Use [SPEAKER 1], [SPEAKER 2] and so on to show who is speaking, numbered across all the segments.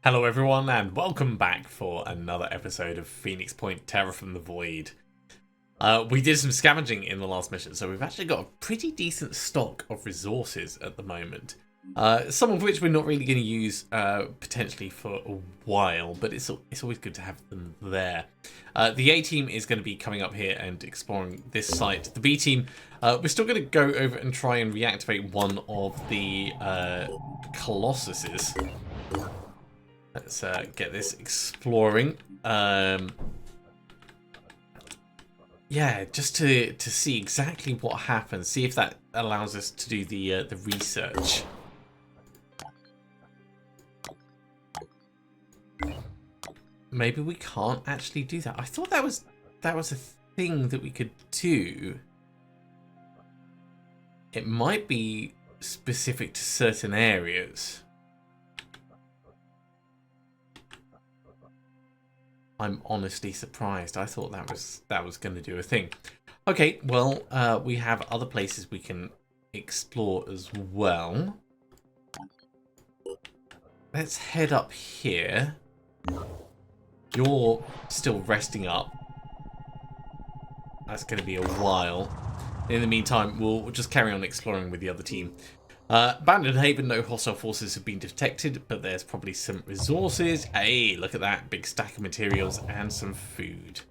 [SPEAKER 1] Hello everyone and welcome back for another episode of Phoenix Point Terror from the Void. We did some scavenging in the last mission, so we've actually got a pretty decent stock of resources at the moment. Some of which we're not really going to use potentially for a while, but it's always good to have them there. The A team is going to be coming up here and exploring this site. The B team, we're still going to go over and try and reactivate one of the Colossuses. Let's get this exploring. Yeah, just to see exactly what happens. See if that allows us to do the research. Maybe we can't actually do that. I thought that was a thing that we could do. It might be specific to certain areas. I'm honestly surprised. I thought that was going to do a thing. Okay, well, we have other places we can explore as well. Let's head up here. You're still resting up. That's going to be a while. In the meantime, we'll just carry on exploring with the other team. Abandoned Haven, no hostile forces have been detected, but there's probably some resources. Hey, look at that. Big stack of materials and some food.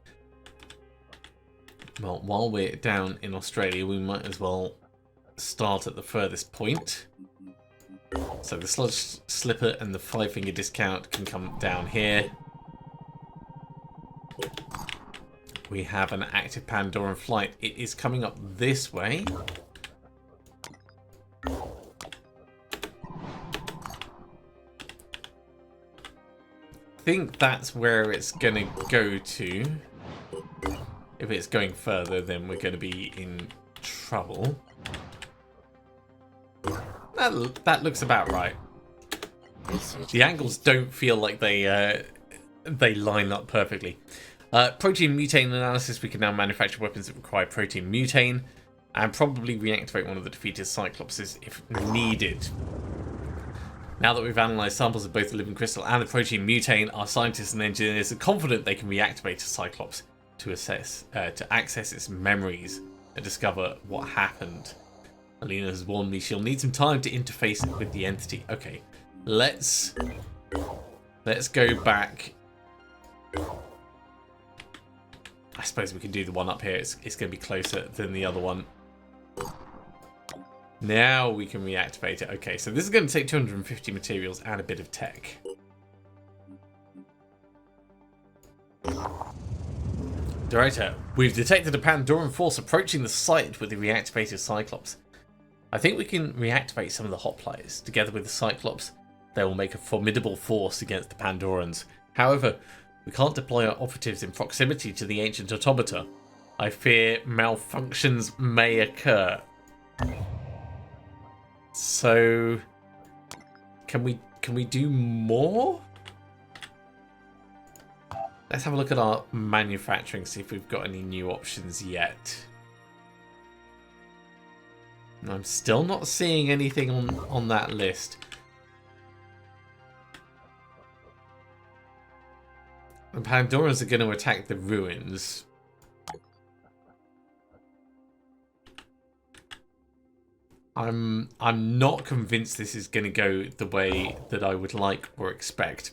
[SPEAKER 1] Well, while we're down in Australia, we might as well start at the furthest point. So the Sludge Slipper and the 5-finger discount can come down here. We have an active Pandoran flight. It is coming up this way. I think that's where it's going to go to. If it's going further, then we're going to be in trouble. That looks about right. The angles don't feel like they line up perfectly. Protein mutane analysis. We can now manufacture weapons that require protein mutane and probably reactivate one of the defeated Cyclopses if needed. Now that we've analysed samples of both the living crystal and the protein mutane, our scientists and engineers are confident they can reactivate a Cyclops to access its memories and discover what happened. Alina has warned me she'll need some time to interface with the entity. Okay, let's go back. I suppose we can do the one up here. It's going to be closer than the other one. Now we can reactivate it. Okay, so this is going to take 250 materials and a bit of tech. Director, we've detected a Pandoran force approaching the site with the reactivated Cyclops. I think we can reactivate some of the hoplites. Together with the Cyclops, they will make a formidable force against the Pandorans. However, we can't deploy our operatives in proximity to the ancient automata. I fear malfunctions may occur. So, can we do more? Let's have a look at our manufacturing, see if we've got any new options yet. I'm still not seeing anything on that list. The Pandorans are going to attack the ruins. I'm not convinced this is going to go the way that I would like or expect.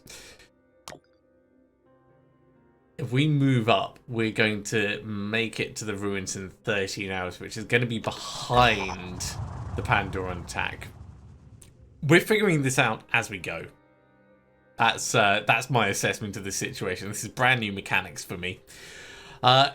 [SPEAKER 1] If we move up, we're going to make it to the ruins in 13 hours, which is going to be behind the Pandoran attack. We're figuring this out as we go. That's my assessment of the situation. This is brand new mechanics for me.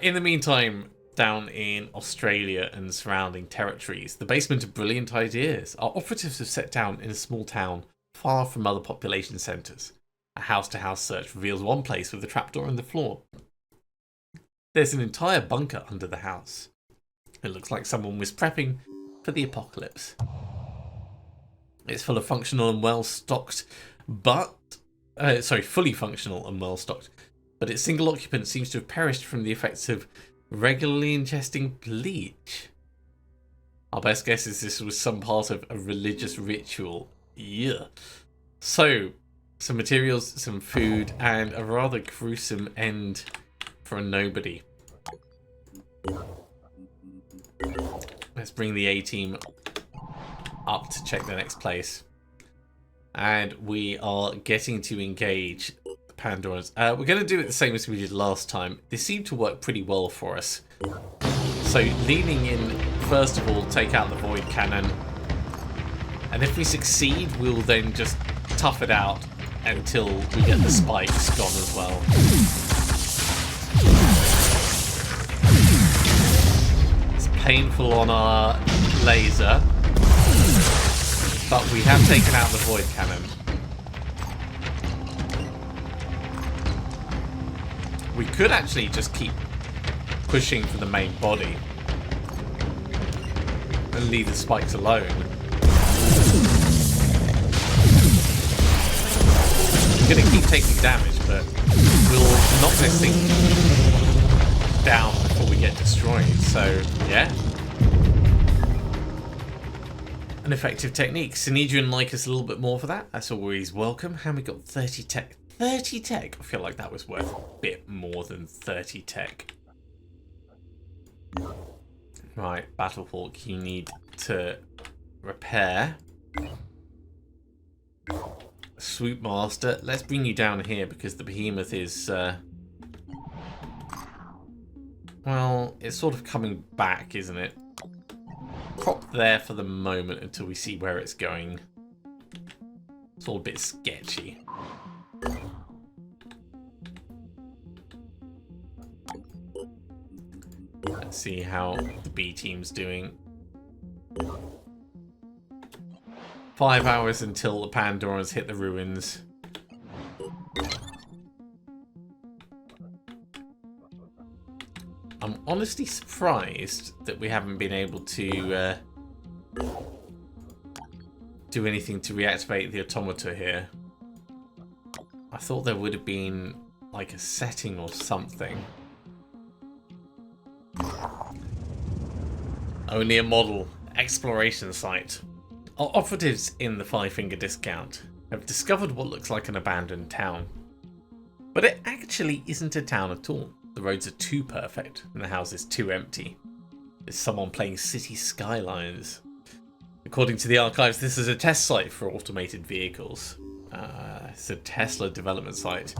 [SPEAKER 1] In the meantime, down in Australia and surrounding territories, the basement of brilliant ideas. Our operatives have set down in a small town far from other population centres. A house-to-house search reveals one place with a trapdoor in the floor. There's an entire bunker under the house. It looks like someone was prepping for the apocalypse. It's full of functional and well-stocked, fully functional and well-stocked, but its single occupant seems to have perished from the effects of regularly ingesting bleach. Our best guess is this was some part of a religious ritual. Yeah. So, some materials, some food, and a rather gruesome end for a nobody. Let's bring the A-team up to check the next place. And we are getting to engage the Pandorans. We're going to do it the same as we did last time. This seemed to work pretty well for us. So leaning in, first of all, take out the Void Cannon. And if we succeed, we'll then just tough it out until we get the spikes gone as well. It's painful on our laser, but we have taken out the Void Cannon. We could actually just keep pushing for the main body and leave the spikes alone. We're going to keep taking damage, but we'll knock this thing down before we get destroyed. So, yeah. An effective technique. Synedrian like us a little bit more for that. That's always welcome. And we got 30 tech. 30 tech? I feel like that was worth a bit more than 30 tech. Right, Battlehawk, you need to repair. Swoop Master, let's bring you down here because the behemoth is, well, it's sort of coming back, isn't it? Prop there for the moment until we see where it's going. It's all a bit sketchy. Let's see how the B team's doing. 5 hours until the Pandorans hit the ruins. I'm honestly surprised that we haven't been able to do anything to reactivate the automata here. I thought there would have been like a setting or something. Only a model. Exploration site. Our operatives in the Five Finger Discount have discovered what looks like an abandoned town. But it actually isn't a town at all. The roads are too perfect and the houses too empty. There's someone playing City Skylines. According to the archives, this is a test site for automated vehicles. It's a Tesla development site.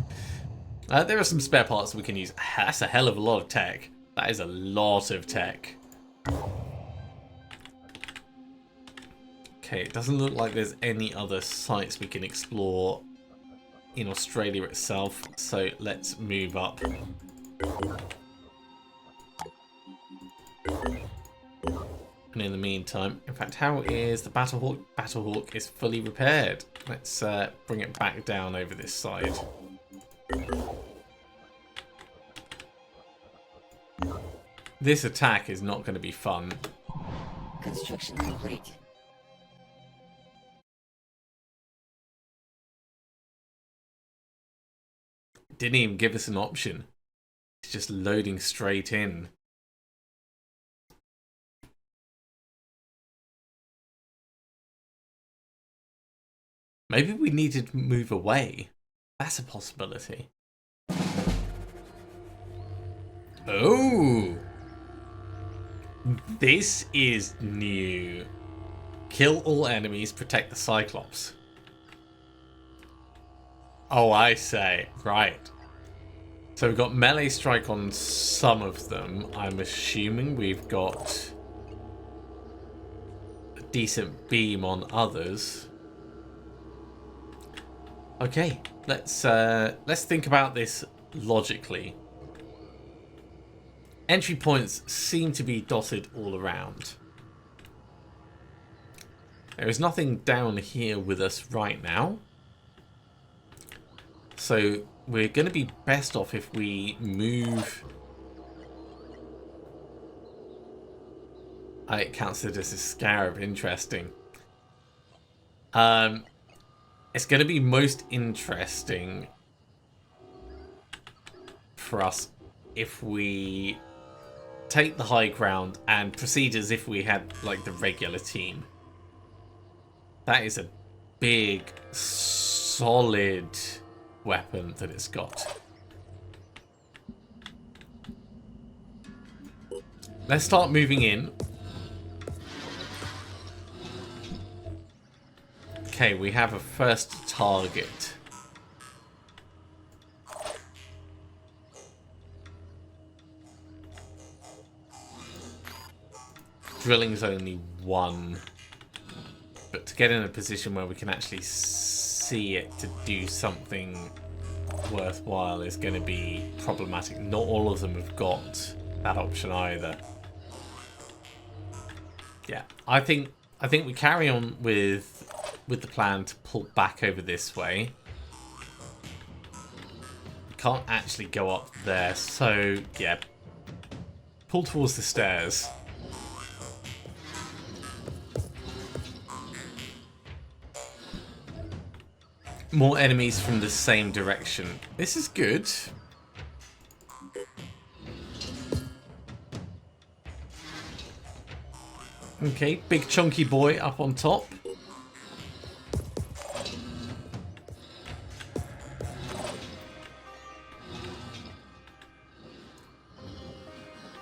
[SPEAKER 1] There are some spare parts we can use. That's a hell of a lot of tech. That is a lot of tech. Okay, it doesn't look like there's any other sites we can explore in Australia itself, so let's move up. And in the meantime, in fact, how is the Battlehawk? Battlehawk is fully repaired. Let's bring it back down over this side. This attack is not going to be fun.
[SPEAKER 2] Construction complete.
[SPEAKER 1] Didn't even give us an option. It's just loading straight in. Maybe we needed to move away. That's a possibility. Oh! This is new. Kill all enemies, protect the Cyclops. Oh, I say. Right. So we've got melee strike on some of them. I'm assuming we've got a decent beam on others. Okay, let's think about this logically. Entry points seem to be dotted all around. There is nothing down here with us right now. So we're going to be best off if we move. It counts it as a scarab. Interesting. It's going to be most interesting for us if we take the high ground and proceed as if we had like the regular team. That is a big solid weapon that it's got. Let's start moving in. Okay, we have a first target. Drilling's only one. But to get in a position where we can actually see it to do something worthwhile is going to be problematic. Not all of them have got that option either. Yeah, I think we carry on with the plan to pull back over this way. We can't actually go up there, so yeah, pull towards the stairs. More enemies from the same direction. This is good. Okay, big chunky boy up on top.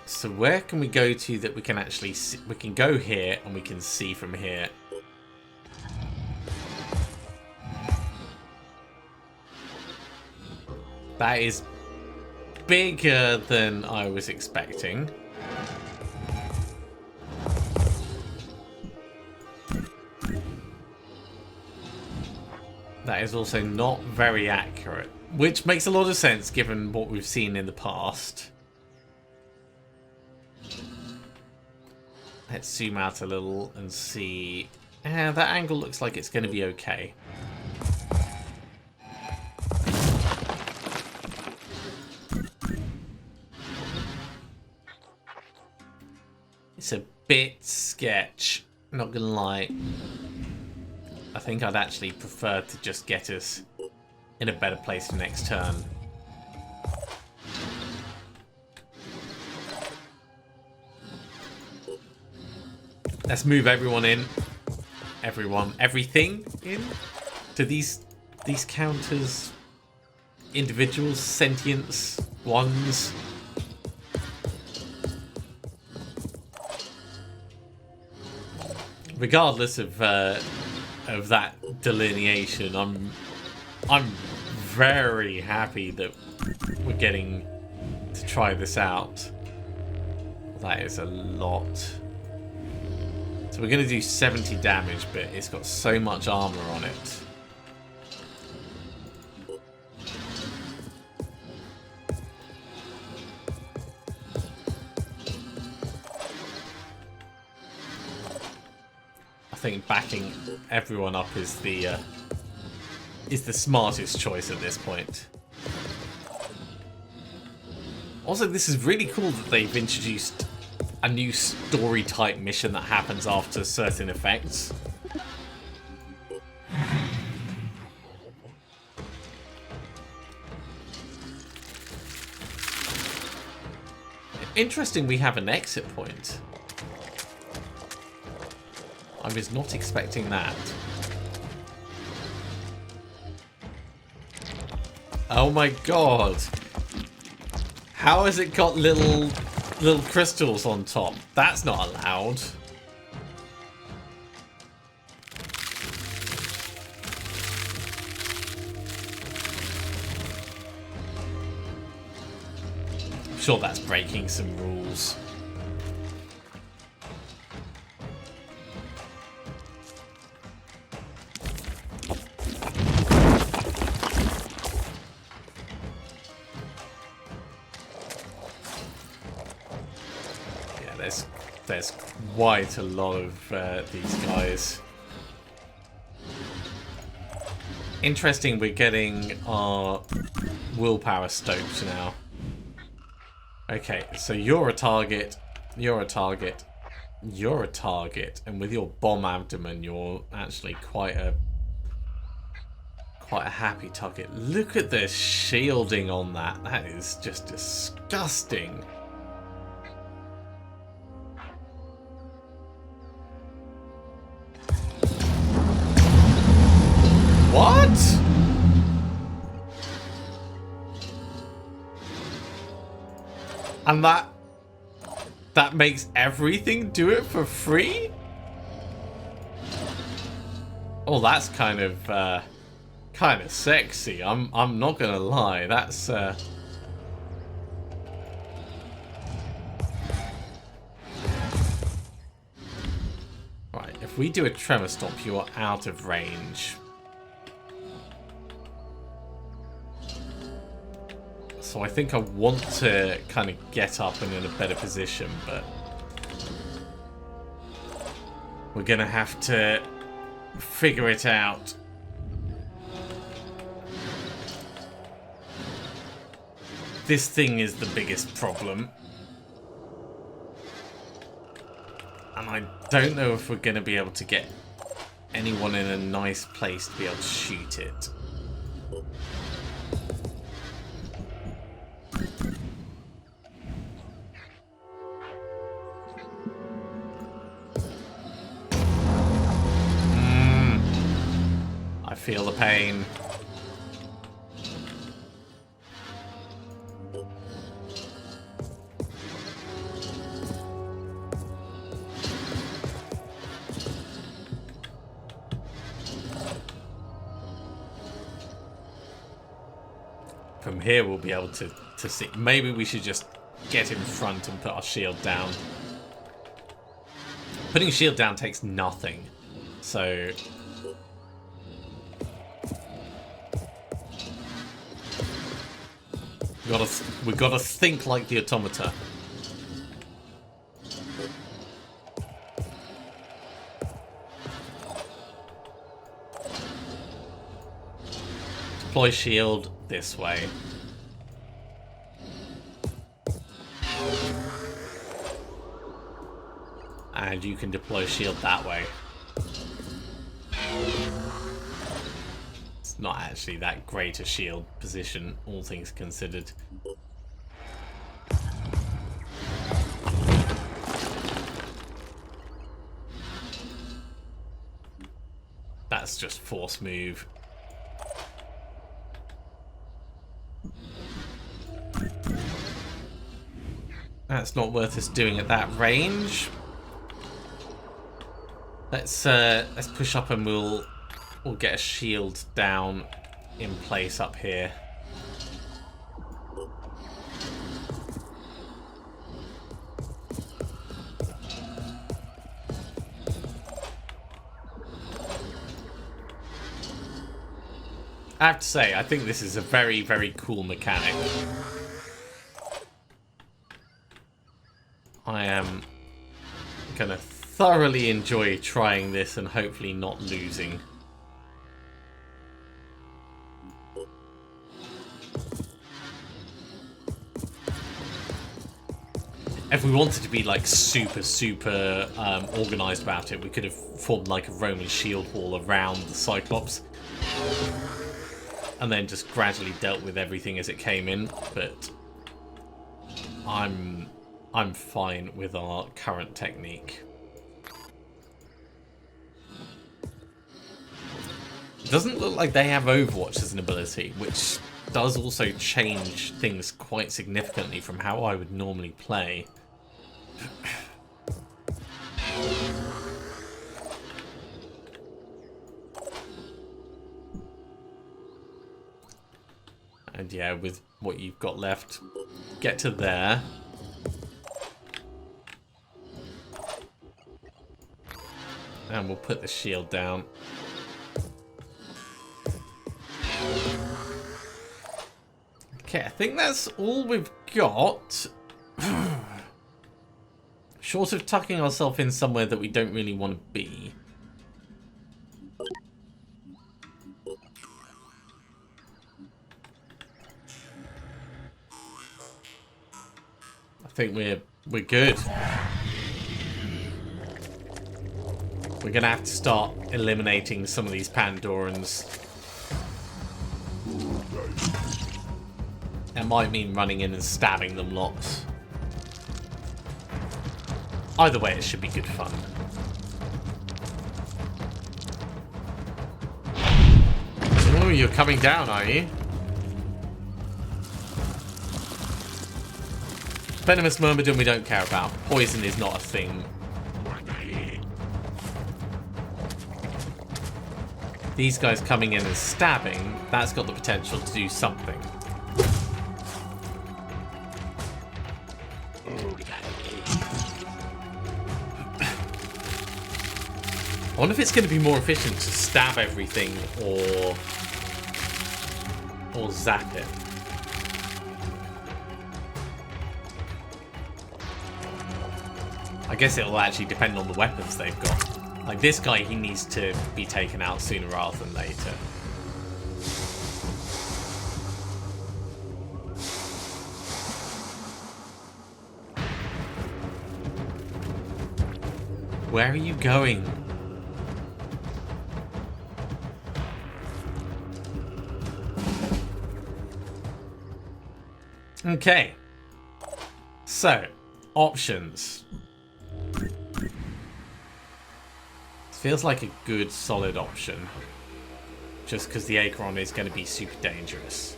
[SPEAKER 1] So where can we go to that we can actually see? We can go here and we can see from here. That is bigger than I was expecting. That is also not very accurate, which makes a lot of sense given what we've seen in the past. Let's zoom out a little and see. That angle looks like it's going to be okay. It's a bit sketch, not gonna lie. I think I'd actually prefer to just get us in a better place for next turn. Let's move everyone in. Everything in. Do these counters individuals, sentience, ones? Regardless of that delineation, I'm very happy that we're getting to try this out. That is a lot. So we're going to do 70 damage, but it's got so much armor on it. I think backing everyone up is the smartest choice at this point. Also, this is really cool that they've introduced a new story type mission that happens after certain effects. Interesting, we have an exit point. I was not expecting that. Oh my god. How has it got little crystals on top? That's not allowed. I'm sure that's breaking some rules. There's quite a lot of these guys. Interesting, we're getting our willpower stoked now. Okay, so you're a target, you're a target, you're a target, and with your bomb abdomen, you're actually quite a happy target. Look at the shielding on that. That is just disgusting. What? And that makes everything do it for free? Oh, that's kind of sexy. I'm not gonna lie. That's right. If we do a tremor stop, you are out of range. So I think I want to kind of get up and in a better position, but we're gonna have to figure it out. This thing is the biggest problem. And I don't know if we're going to be able to get anyone in a nice place to be able to shoot it. I feel the pain. From here we'll be able to see. Maybe we should just get in front and put our shield down. Putting a shield down takes nothing. So we gotta think like the automata. Deploy shield this way. And you can deploy shield that way. It's not actually that great a shield position, all things considered. That's just force move. That's not worth us doing at that range. Let's push up and we'll get a shield down in place up here. I have to say, I think this is a very, very cool mechanic. I am gonna thoroughly enjoy trying this and hopefully not losing. If we wanted to be like super organized about it, we could have formed like a Roman shield wall around the Cyclops and then just gradually dealt with everything as it came in, but I'm fine with our current technique. It doesn't look like they have Overwatch as an ability, which does also change things quite significantly from how I would normally play. And yeah, with what you've got left, get to there. And we'll put the shield down. Okay, I think that's all we've got. Short of tucking ourselves in somewhere that we don't really want to be. I think we're good. We're gonna have to start eliminating some of these Pandorans. It might mean running in and stabbing them lots. Either way, it should be good fun. Oh, you're coming down, are you? Venomous Myrmidon we don't care about. Poison is not a thing. These guys coming in and stabbing, that's got the potential to do something. I wonder if it's going to be more efficient to stab everything or zap it. I guess it'll actually depend on the weapons they've got. Like this guy, he needs to be taken out sooner rather than later. Where are you going? Okay. So, options. Feels like a good, solid option. Just because the Acheron is going to be super dangerous.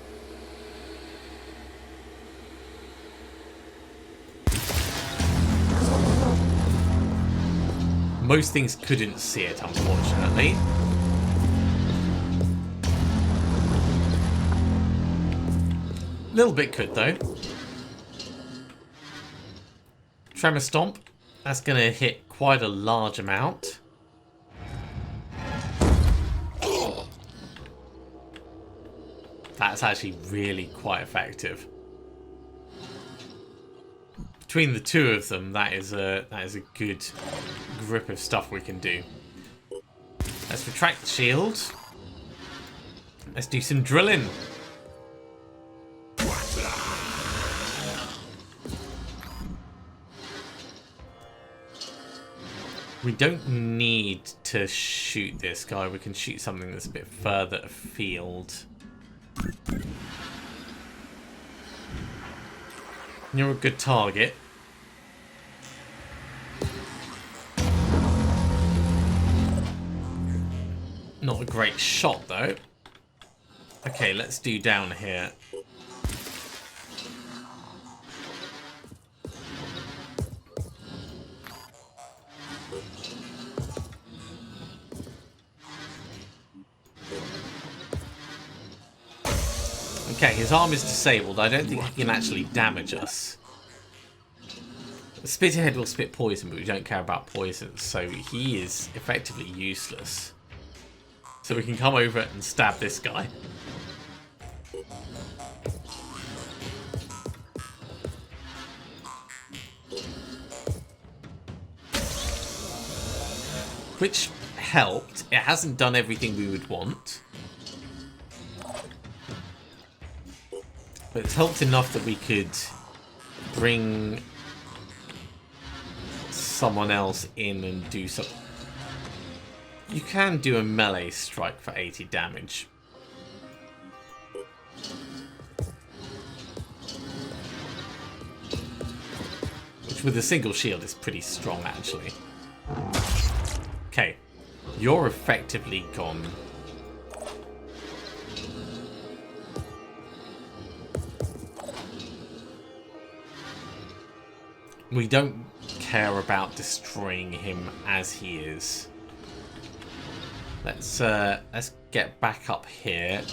[SPEAKER 1] Most things couldn't see it, unfortunately. A little bit could, though. Tremor Stomp. That's going to hit quite a large amount. That's actually really quite effective. Between the two of them, that is a good grip of stuff we can do. Let's retract the shield. Let's do some drilling. We don't need to shoot this guy. We can shoot something that's a bit further afield. You're a good target. Not a great shot, though. Okay, let's do down here. Okay, his arm is disabled. I don't think he can actually damage us. Spithead will spit poison, but we don't care about poison, so he is effectively useless. So we can come over and stab this guy. Which helped. It hasn't done everything we would want. But it's helped enough that we could bring someone else in and do something. You can do a melee strike for 80 damage. Which with a single shield is pretty strong, actually. Okay, you're effectively gone. We don't care about destroying him as he is. Let's get back up here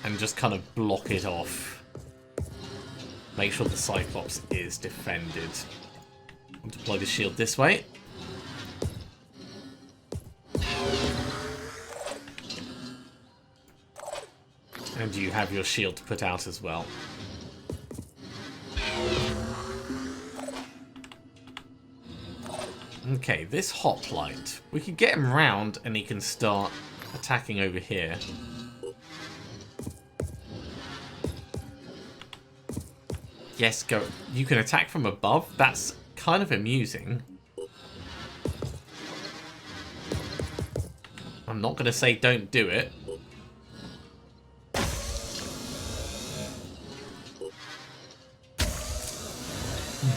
[SPEAKER 1] and just kind of block it off. Make sure the Cyclops is defended. I'll deploy the shield this way. And you have your shield to put out as well. Okay, this hoplite. We could get him round and he can start attacking over here. Yes, go. You can attack from above. That's kind of amusing. I'm not going to say don't do it.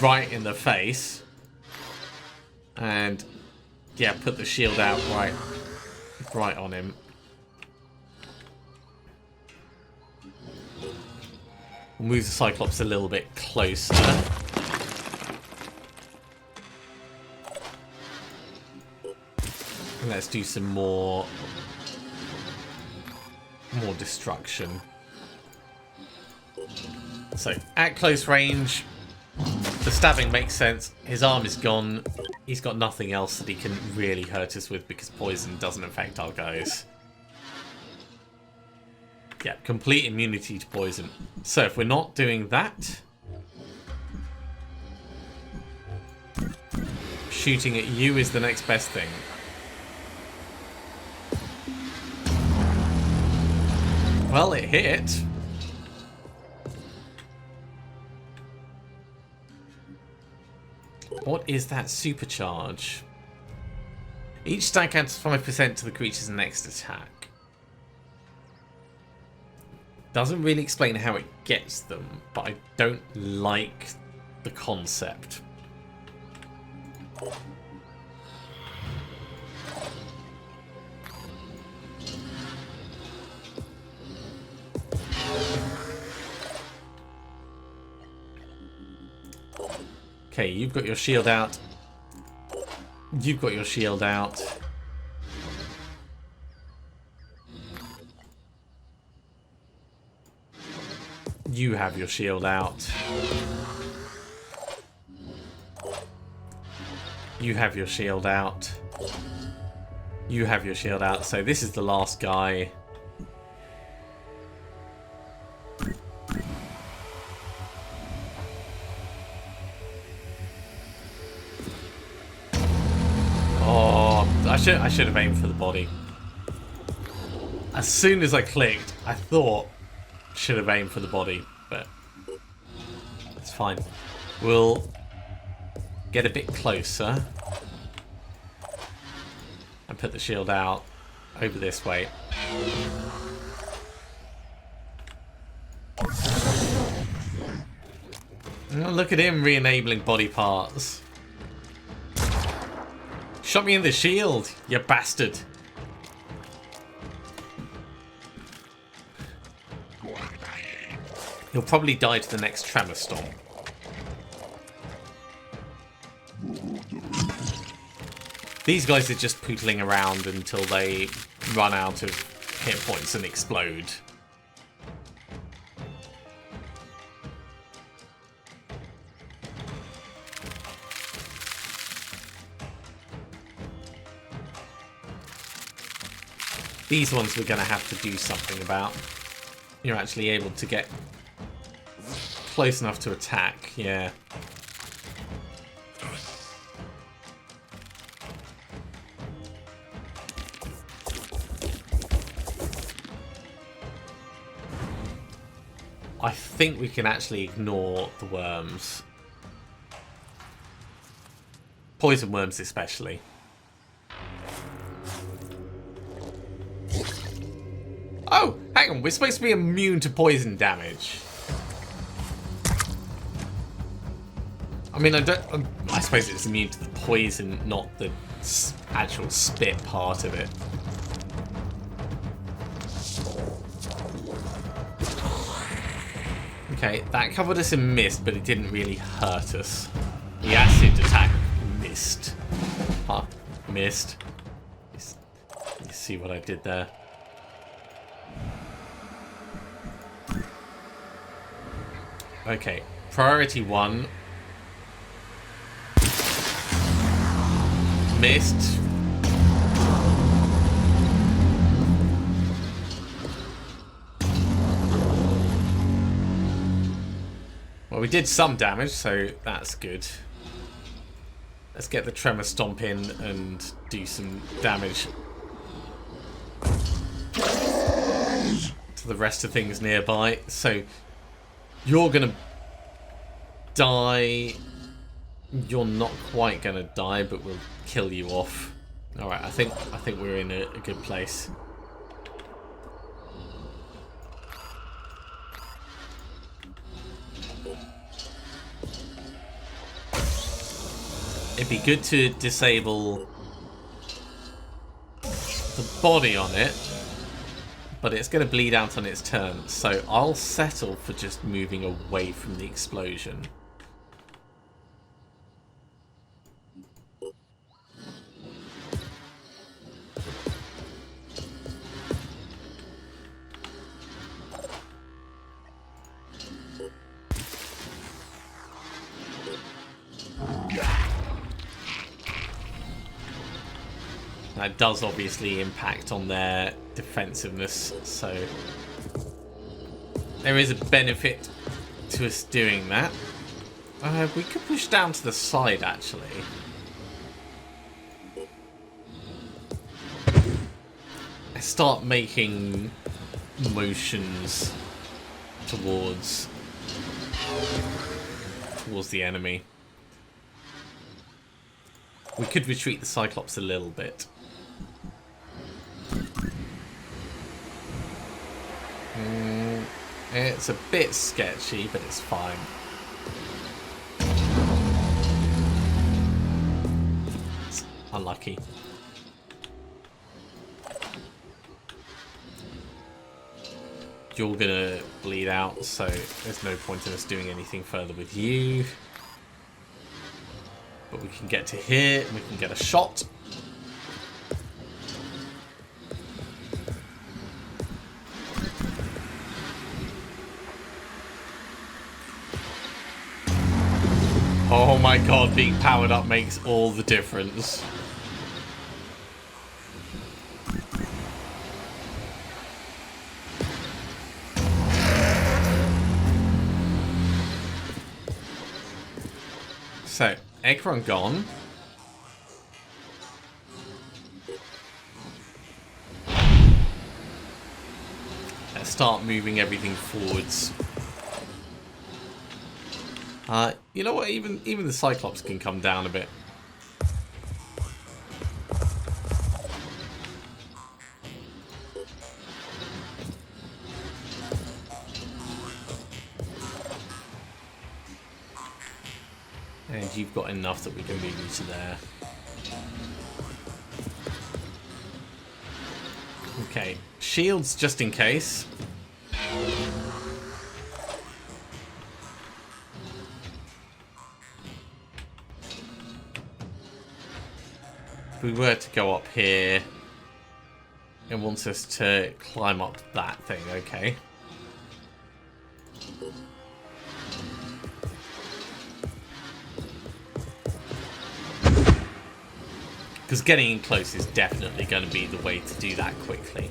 [SPEAKER 1] Right in the face. And yeah, put the shield out right on him. We'll move the Cyclops a little bit closer. Let's do some more destruction. So, at close range, the stabbing makes sense. His arm is gone. He's got nothing else that he can really hurt us with because poison doesn't affect our guys. Yeah, complete immunity to poison. So if we're not doing that, shooting at you is the next best thing. Well, it hit. What is that supercharge? Each stack adds 5% to the creature's next attack. Doesn't really explain how it gets them, but I don't like the concept. Okay, you've got your shield out. You've got your shield out. You have your shield out. You have your shield out. You have your shield out. So this is the last guy. I should have aimed for the body. As soon as I clicked, I thought should have aimed for the body, but it's fine. We'll get a bit closer and put the shield out over this way. Oh, look at him re-enabling body parts. Shot me in the shield, you bastard. He'll probably die to the next tremor storm. These guys are just pootling around until they run out of hit points and explode. These ones we're going to have to do something about. You're actually able to get close enough to attack, yeah. I think we can actually ignore the worms. Poison worms especially. Oh, hang on, we're supposed to be immune to poison damage. I mean, I suppose it's immune to the poison, not the actual spit part of it. Okay, that covered us in mist, but it didn't really hurt us. The acid attack missed. Huh, missed. You see what I did there? Okay, priority 1. Missed. Well, we did some damage, so that's good. Let's get the Tremor Stomp in and do some damage to the rest of things nearby. So you're gonna die. You're not quite gonna die, but we'll kill you off. All right, I think we're in a good place. It'd be good to disable the body on it, but it's going to bleed out on its turn, so I'll settle for just moving away from the explosion. That does obviously impact on their defensiveness, so there is a benefit to us doing that. We could push down to the side, actually. I start making motions towards the enemy. We could retreat the Cyclops a little bit. It's a bit sketchy, but it's fine. It's unlucky. You're gonna bleed out, so there's no point in us doing anything further with you. But we can get to here, and we can get a shot. Oh my god, being powered up makes all the difference. So, Ekron gone. Let's start moving everything forwards. You know what? Even the Cyclops can come down a bit. And you've got enough that we can move you to there. Okay, shields just in case. If we were to go up here, it wants us to climb up that thing, okay. Because getting in close is definitely going to be the way to do that quickly.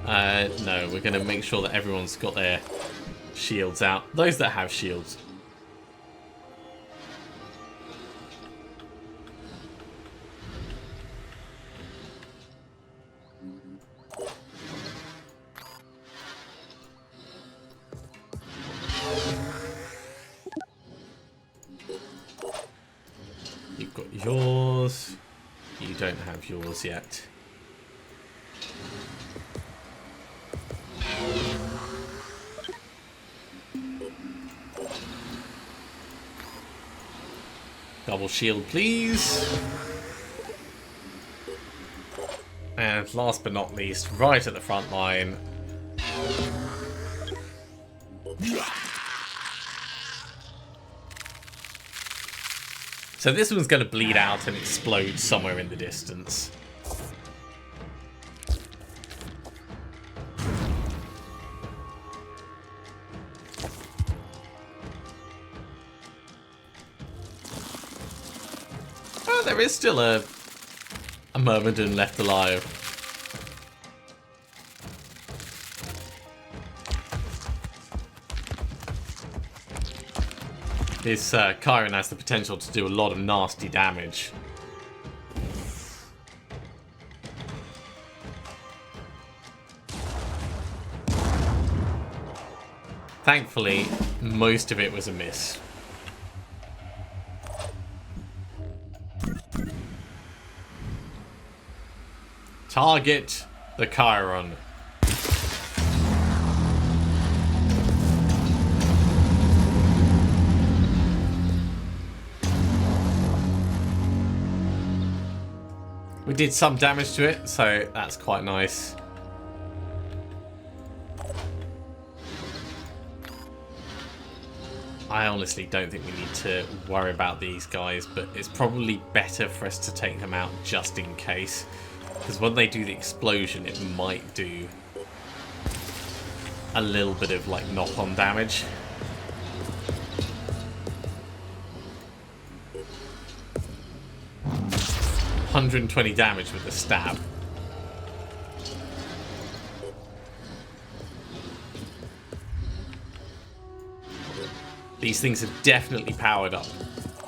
[SPEAKER 1] No, we're going to make sure that everyone's got their shields out. Those that have shields. You've got yours. You don't have yours yet. Double shield, please. And last but not least, right at the front line. So this one's going to bleed out and explode somewhere in the distance. Oh, there is still a Myrmidon left alive. This Chiron has the potential to do a lot of nasty damage. Thankfully, most of it was a miss. Target the Chiron. We did some damage to it, so that's quite nice. I honestly don't think we need to worry about these guys, but it's probably better for us to take them out just in case. Because when they do the explosion, it might do a little bit of like knock-on damage. 120 damage with the stab. These things are definitely powered up.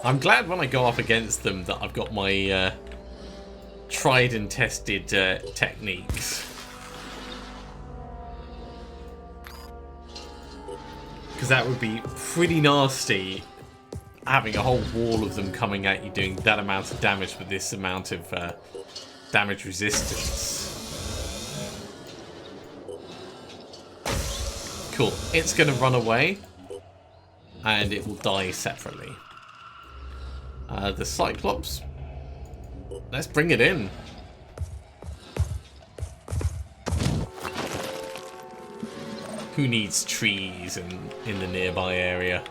[SPEAKER 1] I'm glad when I go up against them that I've got my tried and tested techniques. Because that would be pretty nasty, having a whole wall of them coming at you doing that amount of damage with this amount of damage resistance. Cool. It's going to run away, and it will die separately. The Cyclops, let's bring it in. Who needs trees in the nearby area?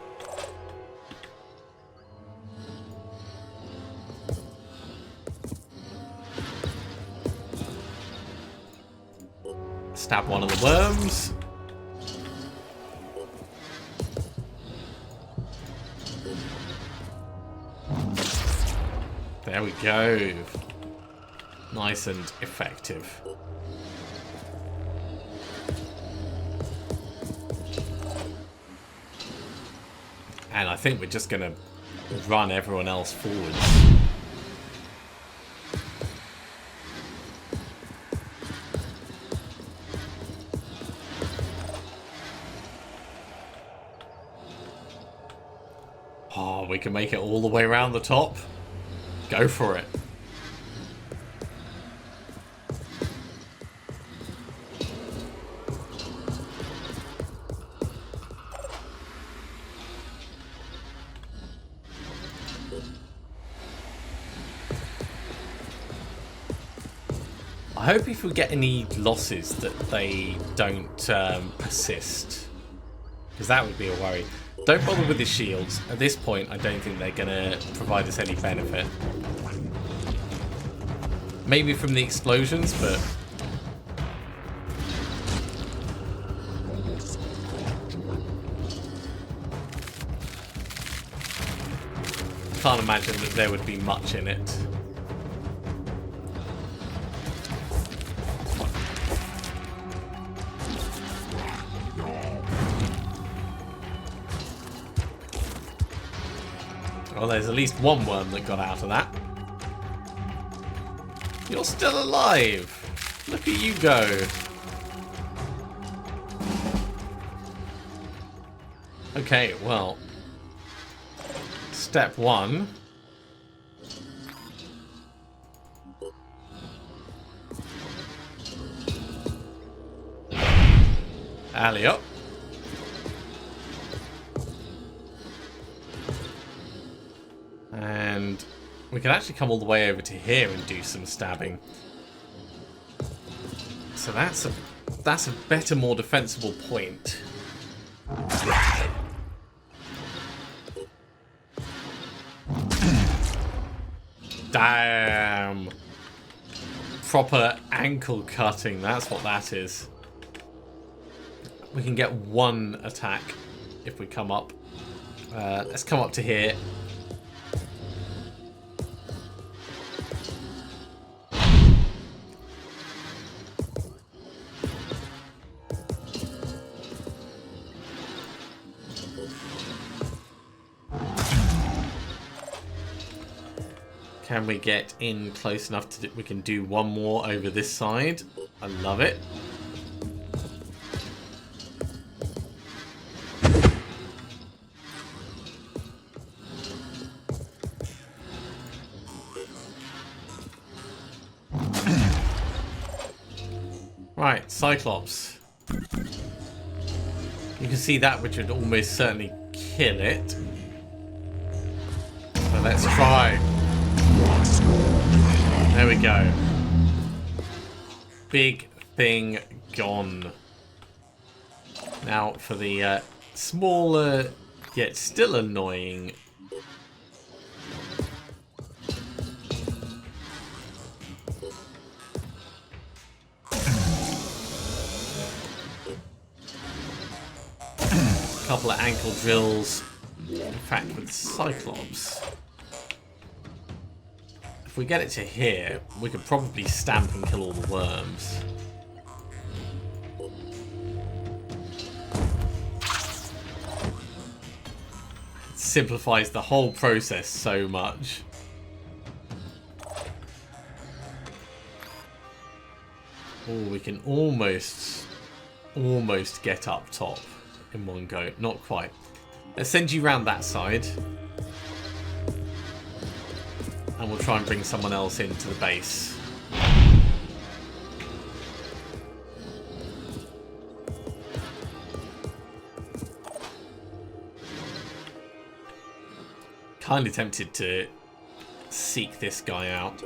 [SPEAKER 1] Stab one of the worms. There we go. Nice and effective. And I think we're just going to run everyone else forward. Oh, we can make it all the way around the top. Go for it. I hope if we get any losses that they don't persist, because that would be a worry. Don't bother with the shields. At this point, I don't think they're going to provide us any benefit. Maybe from the explosions, but... can't imagine that there would be much in it. Well, there's at least one worm that got out of that. You're still alive! Look at you go! Okay, well... Step one. Alley up. And we can actually come all the way over to here and do some stabbing. So that's a better, more defensible point. Damn. Proper ankle cutting, that's what that is. We can get one attack if we come up. Let's come up to here. Can we get in close enough to we can do one more over this side? I love it. Right, Cyclops. You can see that which would almost certainly kill it. So let's try. There we go. Big thing gone. Now for the smaller yet still annoying couple of ankle drills. In fact, with Cyclops, if we get it to here, we could probably stamp and kill all the worms. It simplifies the whole process so much. Oh, we can almost get up top in one go. Not quite. Let's send you round that side. And we'll try and bring someone else into the base. Kind of tempted to seek this guy out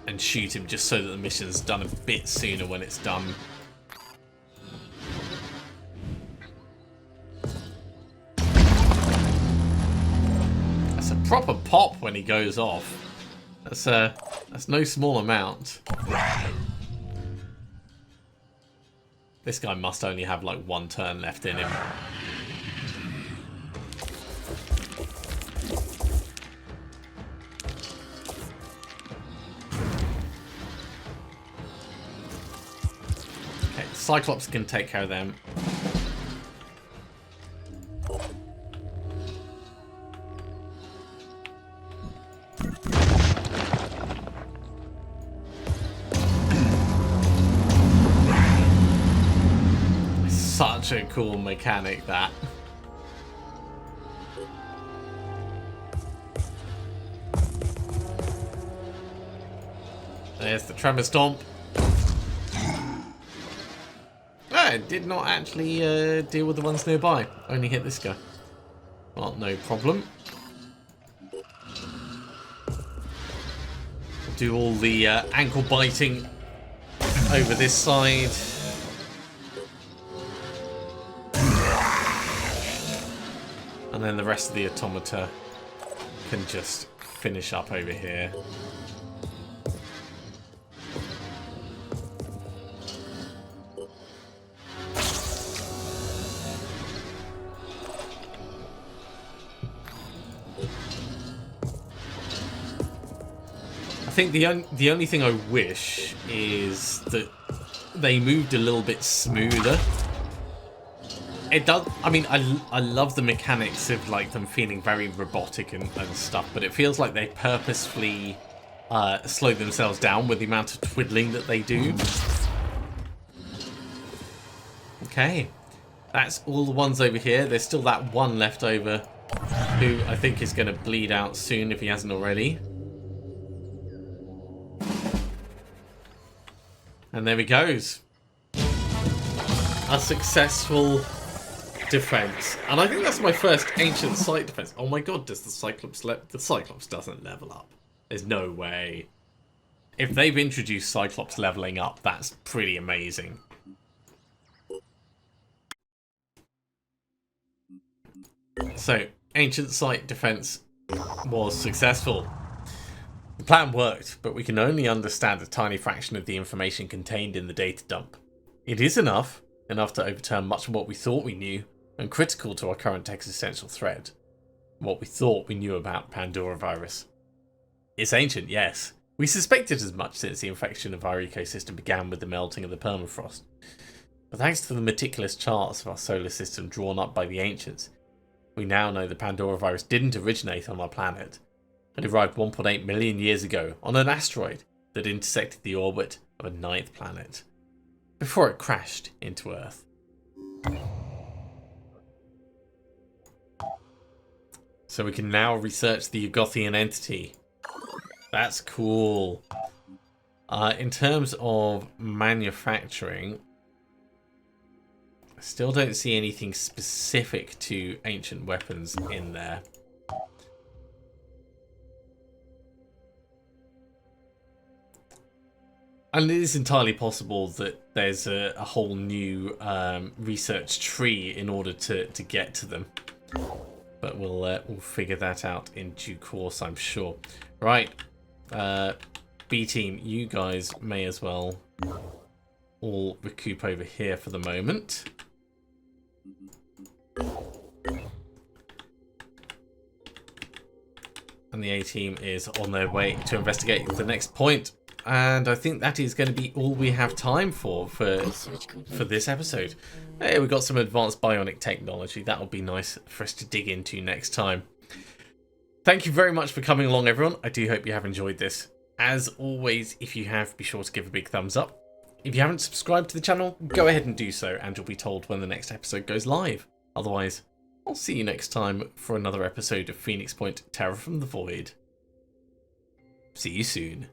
[SPEAKER 1] and shoot him just so that the mission's done a bit sooner when it's done. That's a proper pop when he goes off. That's no small amount. This guy must only have like one turn left in him. Okay, Cyclops can take care of them. Such a cool mechanic, that. There's the Tremor Stomp. I did not actually deal with the ones nearby. Only hit this guy. Well, no problem. We'll do all the ankle biting over this side. And then the rest of the automata can just finish up over here. I think the only thing I wish is that they moved a little bit smoother. It does. I mean, I love the mechanics of like them feeling very robotic and stuff, but it feels like they purposefully slow themselves down with the amount of twiddling that they do. Okay, that's all the ones over here. There's still that one left over, who I think is going to bleed out soon if he hasn't already. And there he goes. A successful defense, and I think that's my first ancient site defense. Oh my god, does the Cyclops the Cyclops doesn't level up? There's no way. If they've introduced Cyclops leveling up, that's pretty amazing. So, ancient site defense was successful. The plan worked, but we can only understand a tiny fraction of the information contained in the data dump. It is enough to overturn much of what we thought we knew, and critical to our current existential threat. What we thought we knew about Pandora virus. It's ancient, yes. We suspected as much since the infection of our ecosystem began with the melting of the permafrost. But thanks to the meticulous charts of our solar system drawn up by the ancients, we now know the Pandora virus didn't originate on our planet. It arrived 1.8 million years ago on an asteroid that intersected the orbit of a ninth planet, before it crashed into Earth. So we can now research the Ugothian entity. That's cool. In terms of manufacturing, I still don't see anything specific to ancient weapons in there. And it is entirely possible that there's a whole new research tree in order to get to them. But we'll figure that out in due course, I'm sure. Right, B team, you guys may as well all recoup over here for the moment. and the A-team is on their way to investigate the next point. And I think that is going to be all we have time for
[SPEAKER 2] Research complete.
[SPEAKER 1] this episode. Hey, we got some advanced bionic technology. That'll be nice for us to dig into next time. Thank you very much for coming along, everyone. I do hope you have enjoyed this. As always, if you have, be sure to give a big thumbs up. If you haven't subscribed to the channel, go ahead and do so, and you'll be told when the next episode goes live. Otherwise, I'll see you next time for another episode of Phoenix Point Terror from the Void. See you soon.